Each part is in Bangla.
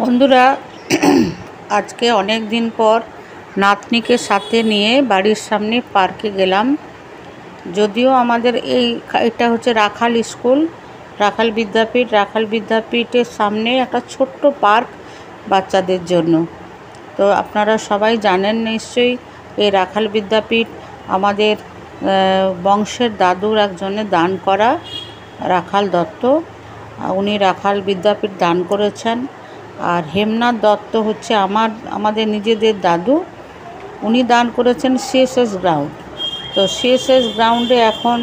বন্ধুরা, আজকে অনেক দিন পর নাতনিকে সাথে নিয়ে বাড়ির সামনে পার্কে গেলাম। যদিও আমাদের এটা হচ্ছে রাখাল স্কুল, রাখাল বিদ্যাপীঠের সামনে একটা ছোট্ট পার্ক বাচ্চাদের জন্য। তো আপনারা সবাই জানেন নিশ্চয়ই, এই রাখাল বিদ্যাপীঠ আমাদের বংশের দাদুর একজনের দান করা, রাখাল দত্ত। উনি রাখাল বিদ্যাপীঠ দান করেছেন। আর হেমনাথ দত্ত হচ্ছে আমাদের নিজেদের দাদু, উনি দান করেছেন সিএসএস গ্রাউন্ড। তো সিএসএস গ্রাউন্ডে এখন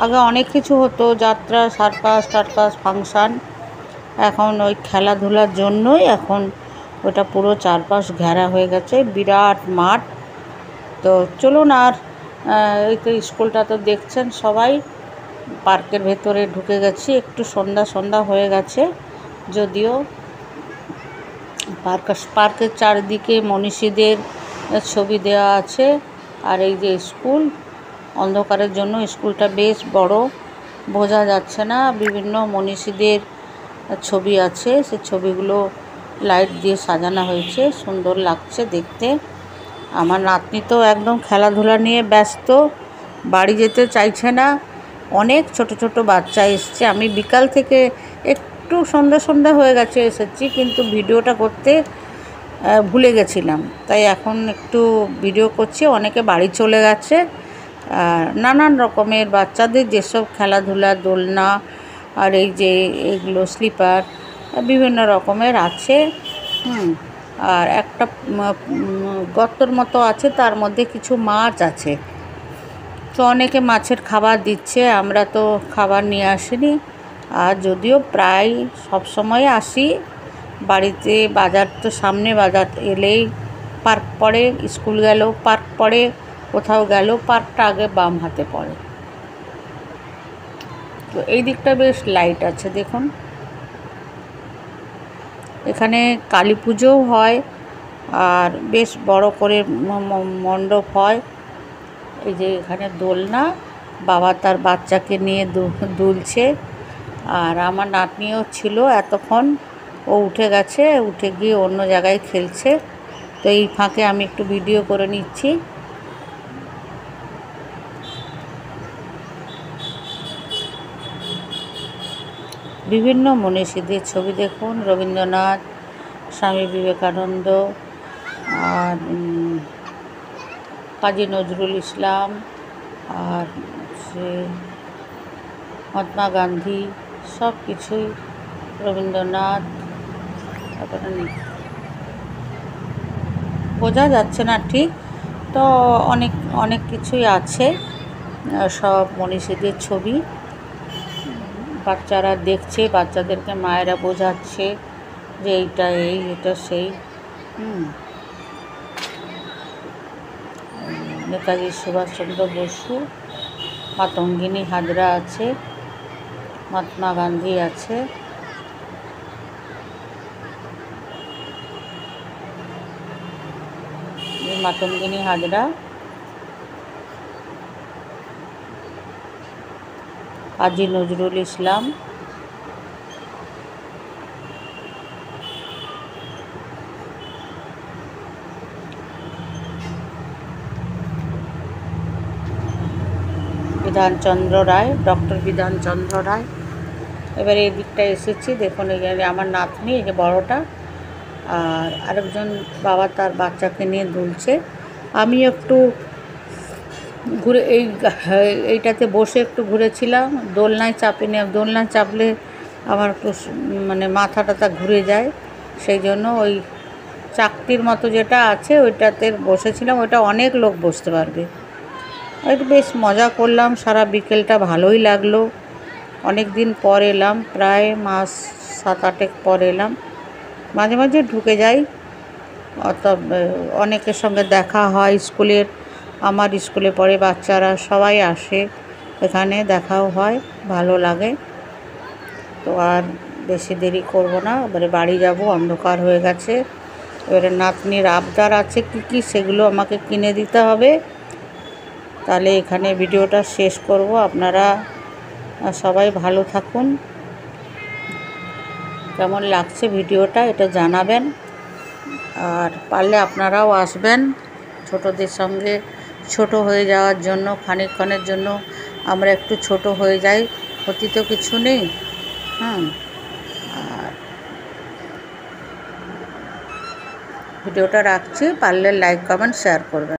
আগে অনেক কিছু হতো, যাত্রা, সার্কাস ফাংশান। এখন ওই খেলাধুলার জন্যই এখন ওটা পুরো চারপাশ ঘেরা হয়ে গেছে, বিরাট মাঠ। তো চলুন, আর এই তো স্কুলটা তো দেখছেন সবাই, পার্কের ভেতরে ঢুকে গেছি। একটু সন্ধ্যা হয়ে গেছে, যদিও পার্কের চারিদিকে মনীষীদের ছবি দেওয়া আছে। আর এই যে স্কুল, অন্ধকারের জন্য স্কুলটা বেশ বড়, বোঝা যাচ্ছে না। বিভিন্ন মনীষীদের ছবি আছে, সে ছবিগুলো লাইট দিয়ে সাজানো হয়েছে, সুন্দর লাগছে দেখতে। আমার নাতনি তো একদম খেলাধুলা নিয়ে ব্যস্ত, বাড়ি যেতে চাইছে না। অনেক ছোট ছোট বাচ্চা এসছে। আমি বিকাল থেকে একটু সন্ধ্যা হয়ে গেছে এসেছি, কিন্তু ভিডিওটা করতে ভুলে গেছিলাম, তাই এখন একটু ভিডিও করছি। অনেকে বাড়ি চলে গেছে। নানান রকমের বাচ্চাদের যেসব খেলাধুলা, দোলনা, আর এই যে এগুলো স্লিপার, বিভিন্ন রকমের আছে। আর একটা গর্তর মতো আছে, তার মধ্যে কিছু মাছ আছে। তো অনেকে মাছের খাবার দিচ্ছে, আমরা তো খাবার নিয়ে আসিনি। আর যদিও প্রায় সব সময় আসি বাড়িতে, বাজার তো সামনে, বাজার এলেই পার্ক পড়ে, স্কুল গেল পার্ক পড়ে, কোথাও গেল পার্কটা আগে বাম হাতে পড়ে। তো এই দিকটা বেশ লাইট আছে, দেখুন। এখানে কালী পুজোও হয়, আর বেশ বড় করে মণ্ডপ হয়। এই যে এখানে দোলনা, বাবা তার বাচ্চাকে নিয়ে দুলছে। আর আমার নাতনিও ছিল এতক্ষণ, ও উঠে গেছে, উঠে গিয়ে অন্য জায়গায় খেলছে। তো এই ফাঁকে আমি একটু ভিডিও করে নিচ্ছি। বিভিন্ন মনীষীদের ছবি দেখুন, রবীন্দ্রনাথ, স্বামী বিবেকানন্দ, আর কাজী নজরুল ইসলাম, আর সে মহাত্মা গান্ধী, সব কিছুই, রবীন্দ্রনাথ। তারপরে বোঝা যাচ্ছে না ঠিক, তো অনেক কিছুই আছে, সব মনীষীদের ছবি। বাচ্চারা দেখছে, বাচ্চাদেরকে মায়েরা বোঝাচ্ছে যে এইটা এই, এটা সেই। নেতাজি সুভাষচন্দ্র বসু, মাতঙ্গিনী হাজরা আছে, মহাত্মা গান্ধী আছে। মাতঙ্গিনী হাজরা, কাজী নজরুল ইসলাম, বিধানচন্দ্র রায়, ডক্টর বিধানচন্দ্র রায়। এবারে এই দিকটা এসেছি, দেখুন এখানে আমার নাতনি, এই যে বড়টা, আর আরেকজন বাবা তার বাচ্চাকে নিয়ে দুলছে। আমি একটু ঘুরে এইটাতে বসে একটু ঘুরেছিলাম, দোলনায় চাপিনি। দোলনায় চাপলে আমার একটু মাথা ঘুরে যায়, সেই জন্য ওই চাকতির মতো যেটা আছে ওইটাতে বসেছিলাম। ওইটা অনেক লোক বসতে পারবে। একটু বেশ মজা করলাম, সারা বিকেলটা ভালোই লাগলো। অনেক দিন পর এলাম, প্রায় মাস 7-8 পর এলাম। মাঝে মাঝে ঢুকে যাই, অনেকের সঙ্গে দেখা হয়। আমার স্কুলে পড়ে বাচ্চারা সবাই আসে, এখানে দেখাও হয়, ভালো লাগে। তো আর বেশি দেরি করব না, এবারে বাড়ি যাব, অন্ধকার হয়ে গেছে। এবারে নাতনির আবদার আছে কি সেগুলো আমাকে কিনে দিতে হবে। তাহলে এখানে ভিডিওটা শেষ করব। আপনারা সবাই ভালো থাকুন। কেমন লাগছে ভিডিওটা এটা জানাবেন। আর পারলে আপনারাও আসবেন ছোটদের সঙ্গে ছোট হয়ে যাওয়ার জন্য। খানিকক্ষণের জন্য আমরা একটু ছোট হয়ে যাই, ক্ষতি তো কিছু নেই। আর ভিডিওটা রাখছি, পারলে লাইক কমেন্ট শেয়ার করবেন।